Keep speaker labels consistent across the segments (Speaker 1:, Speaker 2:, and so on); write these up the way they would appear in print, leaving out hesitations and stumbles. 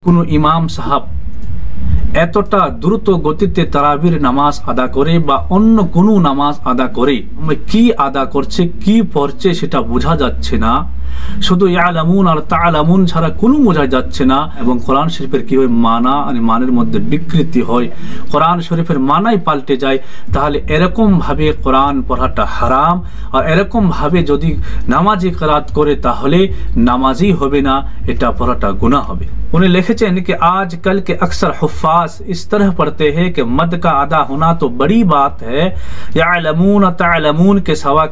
Speaker 1: কোনো ইমাম সাহাব এতটা দ্রুত গতিতে তারাবির নামাজ আদা করে বা অন্য কোনো নামাজ আদা করে কি আদা করছে কি পড়ছে সেটা বোঝা যাচ্ছে না। শুধু ইয়ালামুন আর তাআলামুন ছাড়া কোনো বোঝা যাচ্ছে না। এবং কোরআন শরীফের কি হয় মানা আর মানের মধ্যে বিকৃতি হয়, কোরআন শরীফের মানাই পাল্টে যায়। তাহলে এরকম ভাবে কোরআন পড়াটা হারাম। আর এরকম ভাবে যদি নামাজি কিরাত করে তাহলে নামাজি হবে না, এটা পড়াটা গুনাহ হবে। उन्हें लिखे कि आजकल के अक्सर हुफ़ाज़ इस तरह पढ़ते हैं कि मद का अदा होना तो बड़ी बात है, यालमून तालमून के सिवा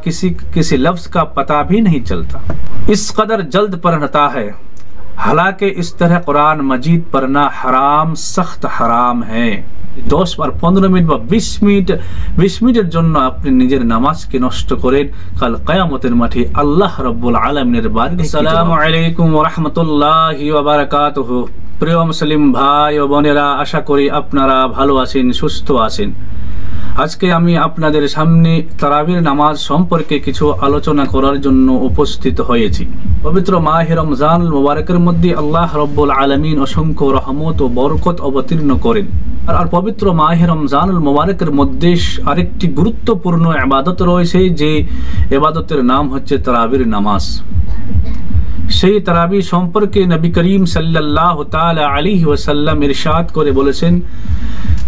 Speaker 1: किसी लफ्ज़ का पता भी नहीं चलता। इस कदर जल्द पढ़ता है, हालांकि इस तरह कुरान मजीद पढ़ना हराम, सख्त हराम है। 10 আর 15 মিনিট বা 20 মিনিটের জন্য আপনি নিজের নামাজকে নষ্ট করেন, কাল কিয়ামতের মাঠে আল্লাহ রাব্বুল আলামিনের বারগাহে। আসসালামু আলাইকুম ওয়া রাহমাতুল্লাহি ওয়া বারাকাতুহু। প্রিয় মুসলিম ভাই ও বোনেরা, আশা করি আপনারা ভালো আছেন, সুস্থ আছেন। আজকে আমি আপনাদের সামনে তারাবির নামাজ সম্পর্কে কিছু আলোচনা করার জন্য উপস্থিত হয়েছি। পবিত্র মাহে রমজান মুবারকের মধ্যে আল্লাহ রাব্বুল আলামিন অসংখ্য রহমত ও বরকত অবতীর্ণ করেন। আর পবিত্র মাহে রমজানুল মুবারকের মধ্যে আরেকটি গুরুত্বপূর্ণ ইবাদত রয়েছে, যে ইবাদতের নাম হচ্ছে তারাবির নামাজ। সেই তারাবি সম্পর্কে নবী করিম সাল্লাল্লাহু তাআলা আলাইহি ওয়াসাল্লাম ইরশাদ করে বলেছেন,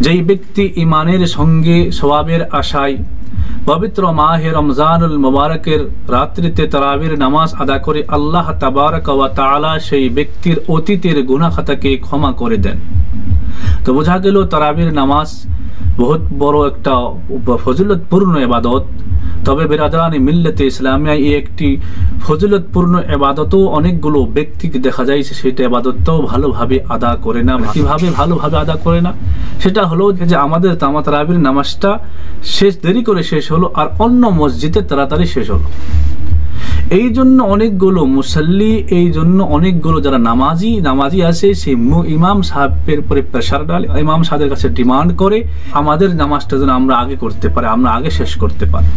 Speaker 1: যেই ব্যক্তি ঈমানের সঙ্গে সওয়াবের আশায় পবিত্র মাহে রমজানুল মুবারকের রাত্রিতে তারাবির নামাজ আদা করে আল্লাহ তাবারক ওয়া তাআলা সেই ব্যক্তির অতীতের গুনাহ খাতাকে ক্ষমা করে দেন। তো বোঝা গেল তারাবির নামাজ বহুত বড় একটা ফজিলতপূর্ণ ইবাদত। তবে বিরাদরানি মিল্লাতে ইসলামিয়া এই একটি ফজিলতপূর্ণ ইবাদতও অনেকগুলো ব্যক্তিকে দেখা যায় সেটা ইবাদতটাও ভালোভাবে আদা করে না। কিভাবে ভালোভাবে আদা করে না? সেটা হলো যে আমাদের তারাবির নামাজটা দেরি করে শেষ হলো আর অন্য মসজিদে তাড়াতাড়ি শেষ হলো। এই জন্য অনেকগুলো মুসল্লি, এই জন্য অনেকগুলো যারা নামাজি আছে সেই ইমাম সাহেবের উপরে প্রেশার ডালে, ইমাম সাহেবের কাছে ডিমান্ড করে আমাদের নামাজটা যেন আমরা আগে করতে পারি, আমরা আগে শেষ করতে পারি।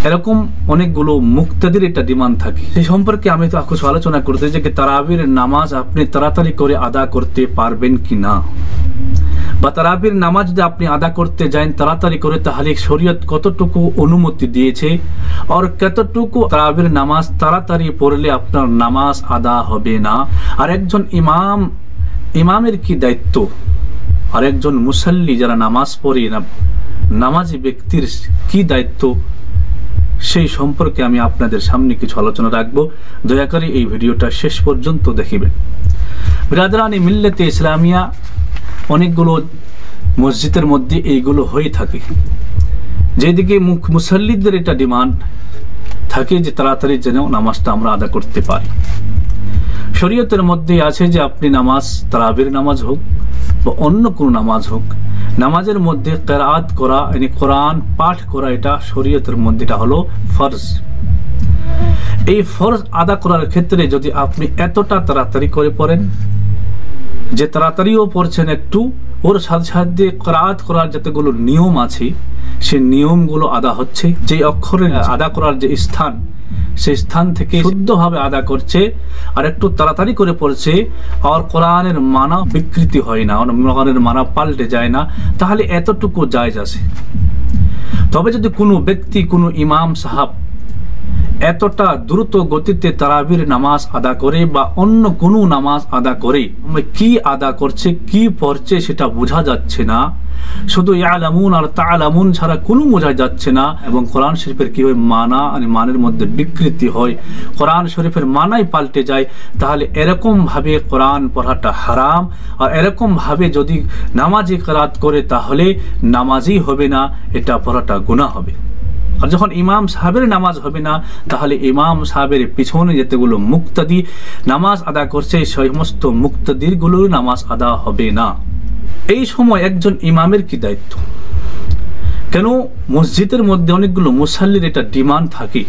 Speaker 1: এরকম অনেকগুলো মুক্তাদির একটা ডিমান্ড থাকে। সেই সম্পর্কে আমি তো কিছু আলোচনা করতে যে তারাবির নামাজ আপনি তাড়াতাড়ি করে আদা করতে পারবেন কি না, বা তারাবির নামাজ যদি আপনি আদা করতে যান তাড়াতাড়ি করে, তাহলে শরীয়ত কতটুকু অনুমতি দিয়েছে আর কতটুকু তারাবির নামাজ তাড়াতাড়ি পড়লে আপনার নামাজ আদা হবে না। আর একজন ইমামের কি দায়িত্ব, আর একজন মুসল্লি যারা নামাজ পড়ে নামাজি ব্যক্তির কি দায়িত্ব, সেই সম্পর্কে আমি আপনাদের সামনে কিছু আলোচনা রাখবো। দয়া করে এই ভিডিওটা শেষ পর্যন্ত দেখিবেন। বিরাদরানি মিল্লাতে ইসলামিয়া অনেকগুলো মসজিদের মধ্যে এইগুলো হয়ে থাকে, যেদিকে মুসল্লিদের এটা ডিমান্ড থাকে যে তাড়াতাড়ি যেন নামাজটা আমরা আদা করতে পারি। শরীয়তের মধ্যে আছে যে আপনি নামাজ, তারাবির নামাজ হোক বা অন্য কোনো নামাজ হোক, নামাজের মধ্যে কিরাত করা মানে কোরআন পাঠ করা, এটা শরীয়তের মধ্যে এটা হলো ফরজ। এই ফরজ আদা করার ক্ষেত্রে যদি আপনি এতটা তাড়াতাড়ি করে পড়েন যে তাড়াতাড়িও পড়ছেন একটু, ওর সাথে সাথে কিরাত করার যতগুলো নিয়ম আছে সেই নিয়মগুলো আদা হচ্ছে, যে অক্ষরে আদা করার যে স্থান সেই স্থান থেকে শুদ্ধভাবে আদা করছে আর একটু তাড়াতাড়ি করে পড়ছে, আর কোরআনের মানা বিকৃতি হয় না, কোরআনের মানা পাল্টে যায় না, তাহলে এতটুকু জায়েজ আছে। তবে যদি কোনো ব্যক্তি, কোনো ইমাম সাহাব এতটা দ্রুত গতিতে তারাবির নামাজ আদা করে বা অন্য কোনো নামাজ আদা করে কি আদা করছে কি পড়ছে সেটা বোঝা যাচ্ছে না, শুধু ইয়ালামুন আর তাআলামুন ছাড়া কোনো বোঝা যাচ্ছে না। এবং কোরআন শরীফের কি হয় মানা আর মানের মধ্যে বিকৃতি হয়, কোরআন শরীফের মানাই পাল্টে যায়, তাহলে এরকম ভাবে কোরআন পড়াটা হারাম। আর এরকম ভাবে যদি নামাজি কিরাত করে তাহলে নামাজি হবে না, এটা পড়াটা গুনাহ হবে। আর যখন ইমাম সাহেবের নামাজ হবে না, তাহলে ইমাম সাহেবের পিছনে যেতেগুলো মুক্তাদি নামাজ আদা করছে সেই সমস্ত মুক্তাদির গুলোর নামাজ আদা হবে না। এই সময় একজন ইমামের কি দায়িত্ব? কেন মসজিদের মধ্যে অনেকগুলো মুসাল্লির এটা ডিমান্ড থাকে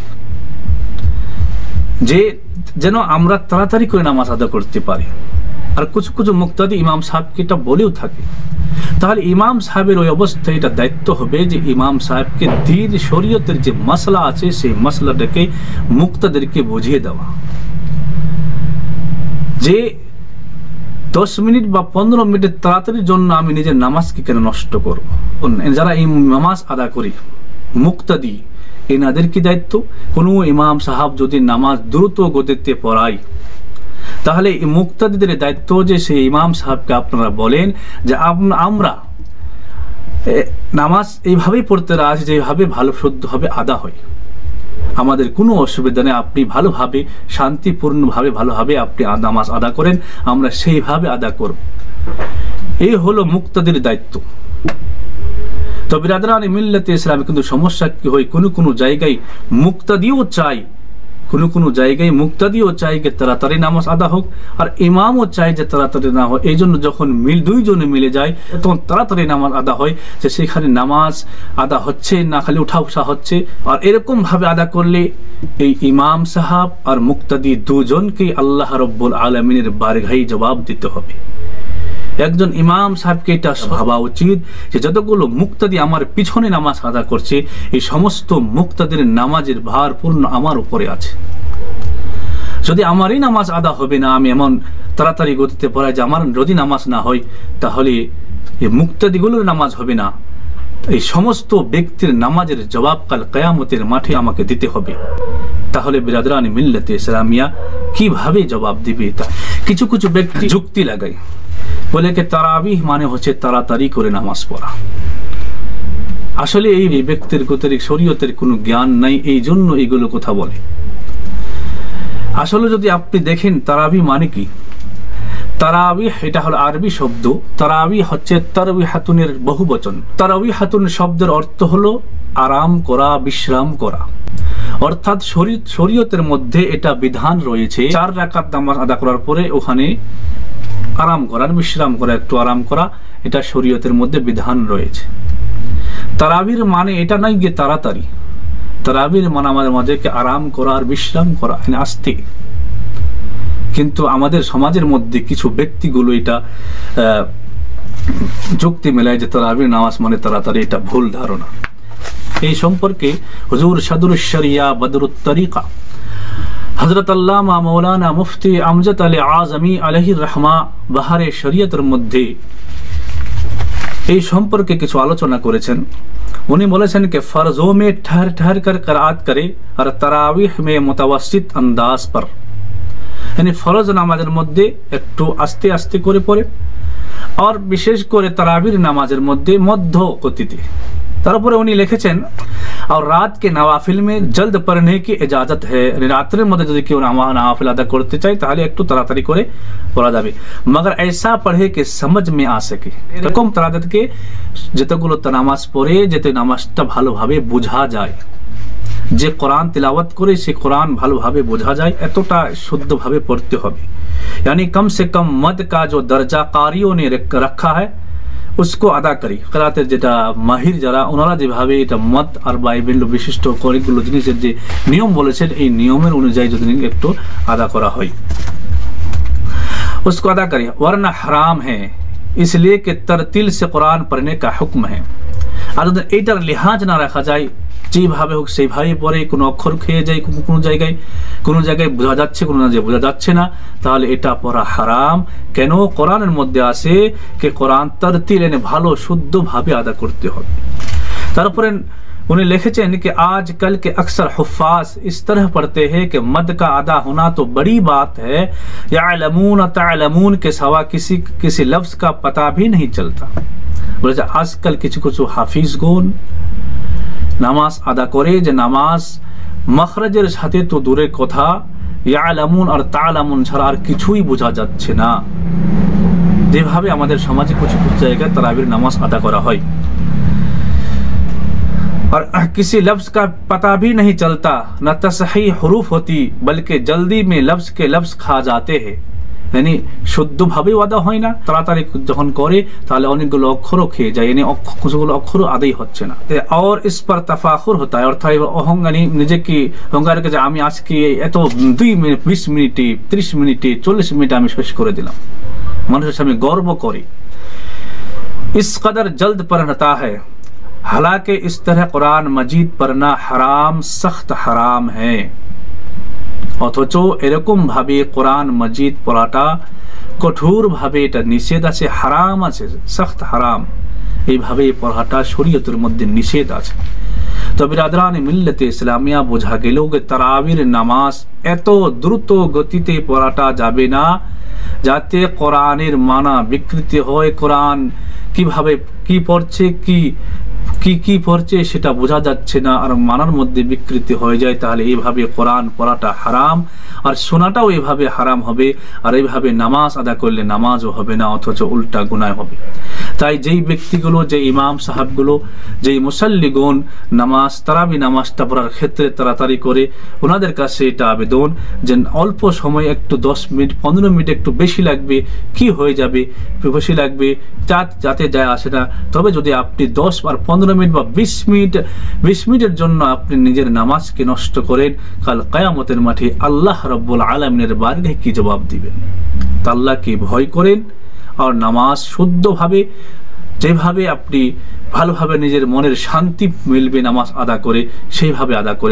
Speaker 1: যে যেন আমরা তাড়াতাড়ি করে নামাজ আদা করতে পারি, আর কিছু কিছু মুক্তাদি ইমাম সাহেবকে এটা বলেও থাকে। তাহলে ইমাম সাহেবের ওই অবস্থায় এটা দায়িত্ব হবে যে ইমাম সাহেবকে দ্বীন শরীয়তের যে মাসলা আছে সেই মাসলাটাকে মুক্তাদেরকে বুঝিয়ে দেওয়া, যে 10 মিনিট বা 15 মিনিটের তাড়াতাড়ির জন্য আমি নিজের নামাজকে কেন নষ্ট করব? যারা এই নামাজ আদা করি মুক্তাদি, এনাদের কি দায়িত্ব? কোনো ইমাম সাহাব যদি নামাজ দ্রুত গতিতে পড়ায়, তাহলে এই মুক্তাদিদের দায়িত্ব যে সেই ইমাম সাহেবকে আপনারা বলেন যে আমরা নামাজ এইভাবেই পড়তে রাজি যেভাবে ভালো শুদ্ধভাবে আদা হয়, আমাদের কোনো অসুবিধা নেই, আপনি ভালোভাবে শান্তিপূর্ণভাবে ভালোভাবে আপনি নামাজ আদা করেন, আমরা সেইভাবে আদা করব। এই হলো মুক্তাদির দায়িত্ব। তো বিরাদরানে মিল্লাতে ইসলামে কিন্তু সমস্যা কি হয়, কোনো জায়গায় মুক্তাদিও চাই, কোনো জায়গায় মুক্তাদিও চাই যে তাড়াতাড়ি নামাজ আদা হোক, আর ইমামও চাই যে তাড়াতাড়ি না হয়। এই জন্য যখন দুইজনে মিলে যায় তখন তাড়াতাড়ি নামাজ আদা হয়, যে সেখানে নামাজ আদা হচ্ছে না খালি উঠা বসা হচ্ছে। আর এরকম ভাবে আদা করলে এই ইমাম সাহাব আর মুক্তাদি দুজনকে আল্লাহ রব্বুল আলামিনের বারগাহে জবাব দিতে হবে। একজন ইমাম সাহেবকে এটা ভাবা উচিত যে যতগুলো মুক্তাদি আমার পিছনে নামাজ আদা করছে, এই সমস্ত মুক্তাদির নামাজের ভার পূর্ণ আমার উপরে আছে। যদি আমারই নামাজ আদা হবে না, আমি এমন তাড়াতাড়ি গতিতে পড়াই যে আমার যদি নামাজ না হয়, তাহলে এই মুক্তাদিগুলোর নামাজ হবে না। এই সমস্ত ব্যক্তির নামাজের জবাব কাল কিয়ামতের মাঠে আমাকে দিতে হবে। তাহলে বিরাদরানে মিল্লাতে ইসলামিয়া কিভাবে জবাব দিবে? তা কিছু ব্যক্তি যুক্তি লাগায়, বলে যে তারাবিহ মানে হচ্ছে তাড়াতাড়ি করে নামাজ পড়া। আসলে এই ব্যক্তির শরীয়তের কোনো জ্ঞান নাই, এই জন্য এইগুলো কথা বলে। আসলে যদি আপনি দেখেন তারাবি মানে কি, তারাবিহ এটা হলো আরবি শব্দ। তারাবি হচ্ছে তারবিহাতুনের বহুবচন। তারবিহাতুন শব্দের অর্থ হলো আরাম করা, বিশ্রাম করা। অর্থাৎ শরীয়তের মধ্যে এটা বিধান রয়েছে 4 রাকাত নামাজ আদা করার পরে ওখানে আরাম করার, বিশ্রাম করা, একটু আরাম করা, এটা শরীয়তের মধ্যে বিধান রয়েছে। তারাবির মানে এটা নয় যে তাড়াতাড়ি, তারাবির মানে আমাদের মাঝে আরাম করা আর বিশ্রাম করা, আস্তে। কিন্তু আমাদের সমাজের মধ্যে কিছু ব্যক্তিগুলো এটা যুক্তি মেলায় যে তারাবির নামাজ মানে তাড়াতাড়ি, এটা ভুল ধারণা। এই সম্পর্কে হুজুর সাদরুশ শরিয়া বদরুত তরিকা হযরত আল্লামা মাওলানা মুফতি আমজাদ আলী আজমি আলাইহির রহমা বাহারে শরিয়তের মধ্যে এই সম্পর্কে কিছু আলোচনা করেছেন। উনি বলেছেন कि फर्जों में ठहर ठहर कर क़राअत करे और तरावीह में मुतवस्सित अंदाज पर, यानी फरज नामाजेर मध्य एकटू आस्ते आस्ते करे पड़े और विशेष करे तरावीर नामाजेर मध्य मध्य गतिते। তারপরে উনি লিখেছেন और रात के नवाफिल में जल्द पढ़ने की इजाजत है, রাতের মধ্যে যদি কেউ নওয়াফিল আদা করতে চায় তাহলে একটু তাড়াতাড়ি করে পড়া যাবে, मगर ऐसा पढ़े कि समझ में आ सके। এরকম তাড়াতাড়ি যতগুলো নামাজ পড়ে যাতে নামাজটা ভালোভাবে বোঝা যায়, যে কোরআন তিলাওয়াত করে সে কোরআন ভালোভাবে বোঝা যায়, এতটা শুদ্ধভাবে পড়তে হবে। यानी कम से कम मद का जो दर्जा कारियों ने रखा है उसको আদা করি। কিরাতের যেটা মাহির যারা ওনারা যেভাবে এটা মত আর বাইবেল বিশিষ্ট অনেকগুলো জিনিসের যে নিয়ম বলেছেন, এই নিয়মের অনুযায়ী যদি একটু আদা করা হয় उसको अदा करिए, वरना हराम है इसलिए कि तरतिल से कुरान पढ़ने का हुक्म है। আর যদি এইটার লিহাজ না রাখা যায়, যেভাবে হোক সেইভাবে পড়ে, কোনো অক্ষর খেয়ে যায়, কোনো জায়গায় বোঝা যাচ্ছে, কোনো জায়গায় বোঝা যাচ্ছে না, তাহলে এটা পড়া হারাম। কেন? কোরআনের মধ্যে আছে যে কোরআন তারতিল এনে ভালো শুদ্ধভাবে আদা করতে হবে। তারপরে उन्हें लिखेचन कि आजकल के अक्सर हुफ़ाज़ इस तरह पढ़ते हैं कि मद का अदा होना तो बड़ी बात है, यालमून तालमून के सिवा किसी लफ्ज़ का पता भी नहीं चलता। बोले आजकल কিছু হাফিজগণ নামাজ আদা করে যে নামাজ মখরজের সাথে তো দূরের কথা, ইয়ালামুন আর তালামুন ছাড়া আর কিছুই বোঝা যাচ্ছে না। যেভাবে আমাদের সমাজে কিছু জায়গায় তারাবির নামাজ আদা করা হয় और किसी लफ्ज का पता भी नहीं चलता, न तसही हरूफ होती बल्कि जल्दी में लफ्ज के लफ्ज खा जाते हैं। यानी শুদ্ধভাবে আদা হয় না, তাড়াতাড়ি যখন করে তাহলে অনেকগুলো অক্ষরও খেয়ে যায়, yani কিছুগুলো অক্ষর আদাই হচ্ছে না। और इस पर तफाखुर होता है, অর্থাৎ অহংকারী নিজেকে অহংকার করে যে আমি আজকে এত 2 মিনিট 20 মিনিটে 30 মিনিটে 40 মিনিটে আমি শেষ করে দিলাম, মানুষের সামনে গর্ব করে। इस कदर जल्द पढ़ता है, हालांकि इस तरह कुरान मजीद पढ़ना हराम, सख्त हराम है। অথচ এরকম ভাবে কোরআন মজিদ পড়াটা কঠোরভাবে এটা নিষেধ আছে, হারাম আছে, সখত হারাম। এইভাবে পড়াটা শরীয়তের মধ্যে নিষেধ আছে। তো বিরাদরানে মিল্লাতে ইসলামিয়া বোঝা গেল যে তারাবির নামাজ এত দ্রুত গতিতে পড়াটা যাবে না যাতে কোরআনের মানা বিকৃতি হয়, কোরআন কিভাবে কি পড়ছে কি পড়ছে সেটা বোঝা যাচ্ছে না আর মানার মধ্যে বিকৃতি হয়ে যায়, তাহলে এইভাবে কোরআন পড়াটা হারাম আর শোনাটাও এইভাবে হারাম হবে। আর এইভাবে নামাজ আদা করলে নামাজও হবে না, অথচ উল্টা গুনাহ হবে। তাই যেই ব্যক্তিগুলো, যে ইমাম সাহেবগুলো, যেই মুসাল্লিগণ নামাজ তারাবি নামাজটা পড়ার ক্ষেত্রে তাড়াতাড়ি করে, ওনাদের কাছে এটা আবেদন যে অল্প সময় একটু 10 মিনিট 15 মিনিট একটু বেশি লাগবে, কি হয়ে যাবে, বেশি লাগবে যাতে যায় আসে না। তবে যদি আপনি 10 আর 15 মিনিট বা 20 মিনিটের জন্য আপনি নিজের নামাজকে নষ্ট করেন, কাল কিয়ামতের মাঠে আল্লাহ রাব্বুল আলামিনের বারগাহে কি জবাব দিবেন? আল্লাহকে ভয় করেন আর নামাজ শুদ্ধভাবে, যেভাবে আপনি ভালোভাবে নিজের মনের শান্তি মিলবে নামাজ আদা করে, সেইভাবে আদা করে